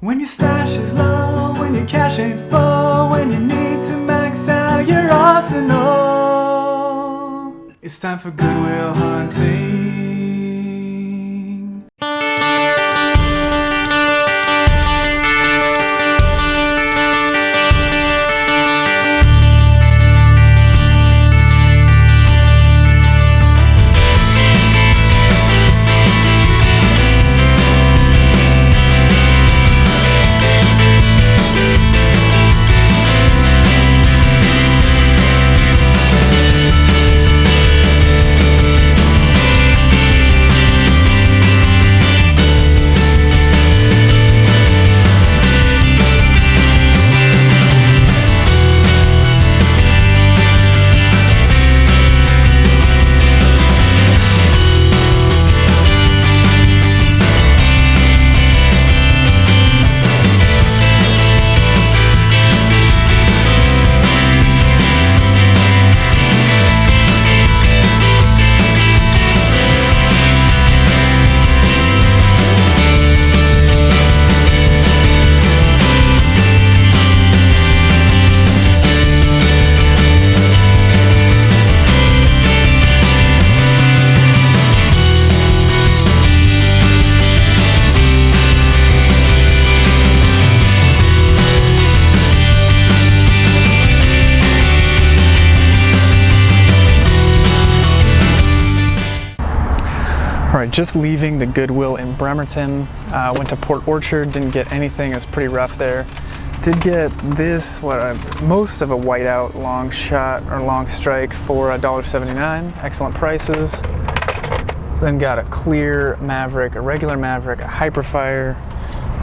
When your stash is low, when your cash ain't full, when you need to max out your arsenal, it's time for Goodwill hunting. Alright, just leaving the Goodwill in Bremerton. Went to Port Orchard, didn't get anything, it was pretty rough there. Did get this, most of a whiteout long shot or long strike for $1.79, excellent prices. Then got a clear Maverick, a regular Maverick, a Hyperfire,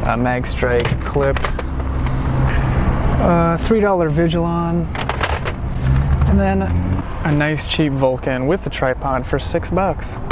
a Mag Strike clip, $3 Vigilon, and then a nice cheap Vulcan with the tripod for $6.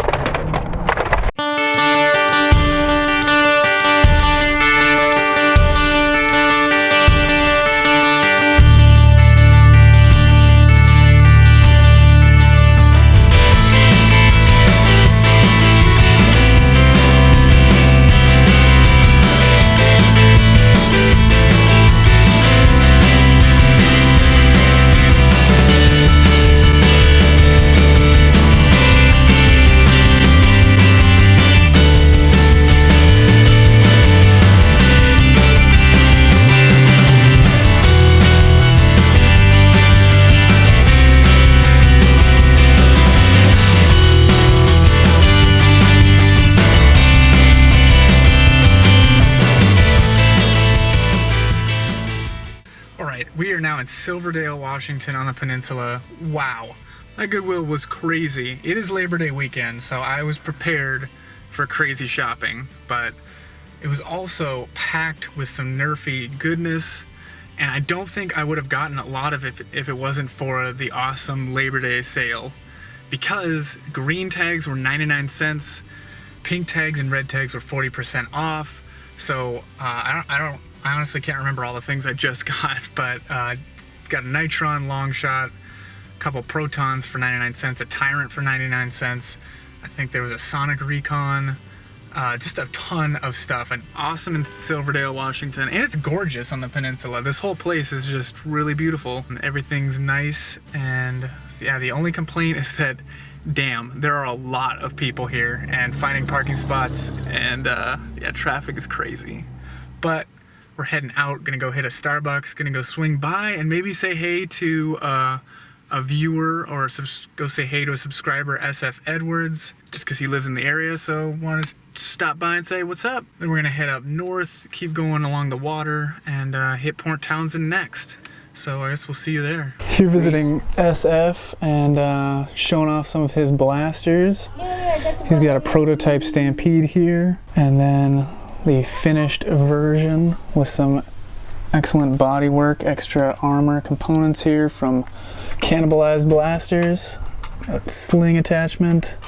We are now in Silverdale, Washington on the peninsula. Wow, that Goodwill was crazy. It is Labor Day weekend, so I was prepared for crazy shopping, but it was also packed with some Nerfy goodness, and I don't think I would have gotten a lot of it if it wasn't for the awesome Labor Day sale, because green tags were 99 cents, pink tags and red tags were 40% off, so I honestly can't remember all the things I just got, but got a Nitron long shot, a couple Protons for 99 cents, a Tyrant for 99 cents. I think there was a Sonic Recon, just a ton of stuff. And awesome in Silverdale, Washington. And it's gorgeous on the peninsula. This whole place is just really beautiful. And everything's nice. And yeah, the only complaint is that, damn, there are a lot of people here. And finding parking spots and yeah, traffic is crazy. But we're heading out, gonna go hit a Starbucks, gonna go swing by and maybe say hey to a viewer or go say hey to a subscriber, SF Edwards, just because he lives in the area, so wanted to stop by and say what's up. Then we're gonna head up north, keep going along the water, and hit Port Townsend next. So I guess we'll see you there. Here visiting SF and showing off some of his blasters. He's got a prototype Stampede here, and then the finished version with some excellent bodywork, extra armor components here from Cannibalized Blasters, a sling attachment,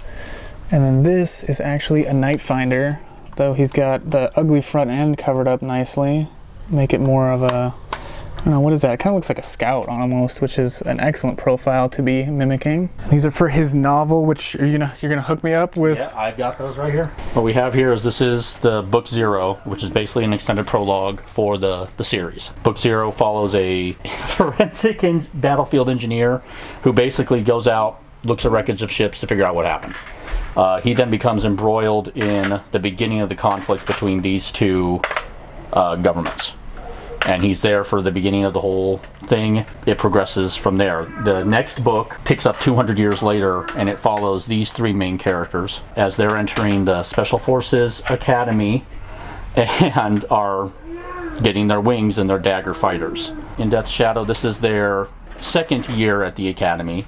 and then this is actually a Night Finder, though he's got the ugly front end covered up nicely, make it more of a don't know, what is that? It kind of looks like a scout almost, which is an excellent profile to be mimicking. These are for his novel, which you're gonna hook me up with. Yeah, I've got those right here. What we have here is this is the book 0, which is basically an extended prologue for the series. Book 0 follows a forensic battlefield engineer who basically goes out, looks at wreckage of ships to figure out what happened. He then becomes embroiled in the beginning of the conflict between these two governments. And he's there for the beginning of the whole thing. It progresses from there. The next book picks up 200 years later, and it follows these 3 main characters as they're entering the Special Forces Academy and are getting their wings and their dagger fighters. In Death's Shadow, this is their 2nd year at the academy,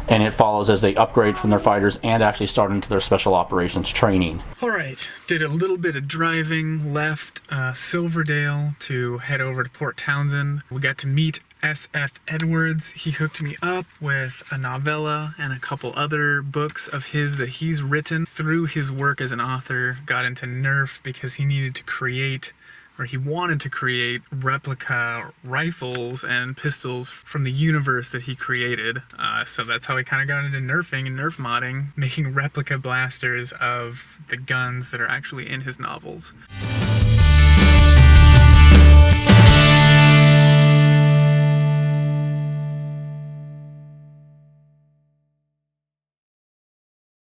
and it follows as they upgrade from their fighters and actually start into their special operations training. Alright, did a little bit of driving, left Silverdale to head over to Port Townsend. We got to meet S.F. Edwards. He hooked me up with a novella and a couple other books of his that he's written. Through his work as an author, got into Nerf because he needed to create, or he wanted to create, replica rifles and pistols from the universe that he created. So that's how he kind of got into nerfing and nerf modding, making replica blasters of the guns that are actually in his novels.